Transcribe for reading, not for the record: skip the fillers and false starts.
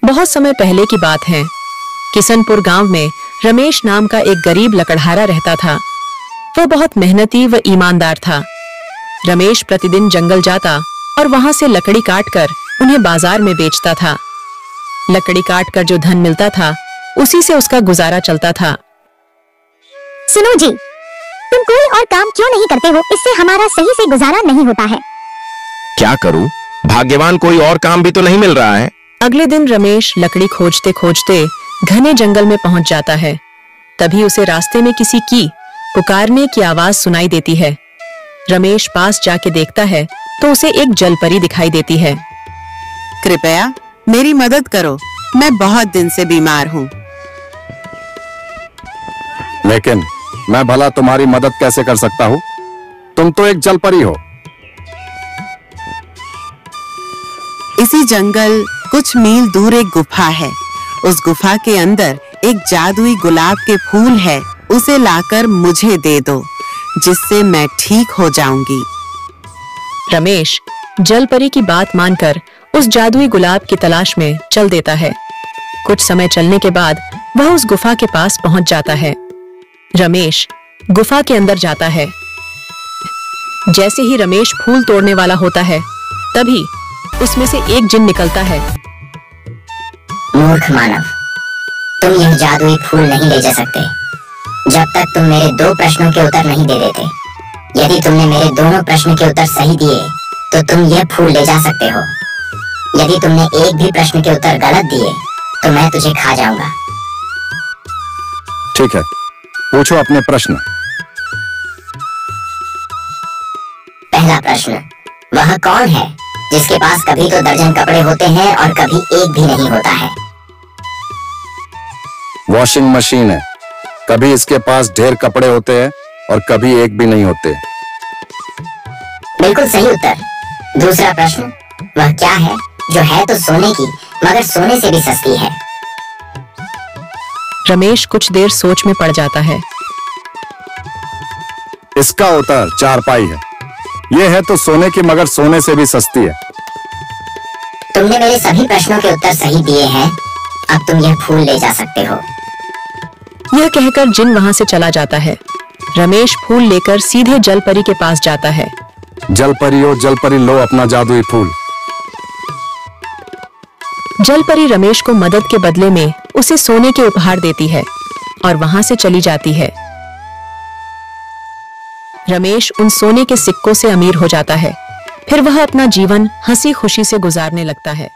बहुत समय पहले की बात है। किशनपुर गांव में रमेश नाम का एक गरीब लकड़हारा रहता था। वो बहुत मेहनती व ईमानदार था। रमेश प्रतिदिन जंगल जाता और वहां से लकड़ी काटकर उन्हें बाजार में बेचता था। लकड़ी काटकर जो धन मिलता था उसी से उसका गुजारा चलता था। सुनो जी, तुम कोई और काम क्यों नहीं करते हो? इससे हमारा सही से गुजारा नहीं होता है। क्या करूं? भाग्यवान कोई और काम भी तो नहीं मिल रहा है। अगले दिन रमेश लकड़ी खोजते खोजते घने जंगल में पहुंच जाता है। तभी उसे रास्ते में किसी की पुकारने की आवाज सुनाई देती है। रमेश पास जाके देखता है तो उसे एक जलपरी दिखाई देती है। कृपया मेरी मदद करो, मैं बहुत दिन से बीमार हूँ। लेकिन मैं भला तुम्हारी मदद कैसे कर सकता हूँ? तुम तो एक जलपरी हो। इसी जंगल कुछ मील दूर एक गुफा है। उस गुफा के अंदर एक जादुई गुलाब के फूल है। उसे लाकर मुझे दे दो, जिससे मैं ठीक हो जाऊंगी। रमेश जलपरी की बात मानकर उस जादुई गुलाब की तलाश में चल देता है। कुछ समय चलने के बाद वह उस गुफा के पास पहुंच जाता है। रमेश गुफा के अंदर जाता है। जैसे ही रमेश फूल तोड़ने वाला होता है, तभी उसमें से एक जिन निकलता है। मूर्ख मानव, तुम यह जादुई फूल नहीं ले जा सकते जब तक तुम मेरे 2 प्रश्नों के उत्तर नहीं दे देते। यदि तुमने मेरे दोनों प्रश्न के उत्तर सही दिए तो तुम यह फूल ले जा सकते हो। यदि तुमने एक भी प्रश्न के उत्तर गलत दिए तो मैं तुझे खा जाऊंगा। ठीक है, पूछो अपने प्रश्न। पहला प्रश्न, वह कौन है जिसके पास कभी तो दर्जन कपड़े होते हैं और कभी एक भी नहीं होता है? वॉशिंग मशीन है। कभी इसके पास ढेर कपड़े होते हैं और कभी एक भी नहीं होते। बिल्कुल सही उत्तर। दूसरा प्रश्न, वह क्या है जो है तो सोने की मगर सोने से भी सस्ती है? रमेश कुछ देर सोच में पड़ जाता है। इसका उत्तर चारपाई है। यह है तो सोने की मगर सोने से भी सस्ती है। तुमने मेरे सभी प्रश्नों के उत्तर सही दिए हैं। अब तुम यह फूल ले जा सकते हो। यह कहकर जिन वहां से चला जाता है। रमेश फूल लेकर सीधे जलपरी के पास जाता है। जलपरी हो जलपरी, लो अपना जादुई फूल। जलपरी रमेश को मदद के बदले में उसे सोने के उपहार देती है और वहां से चली जाती है। रमेश उन सोने के सिक्कों से अमीर हो जाता है। फिर वह अपना जीवन हंसी खुशी से गुजारने लगता है।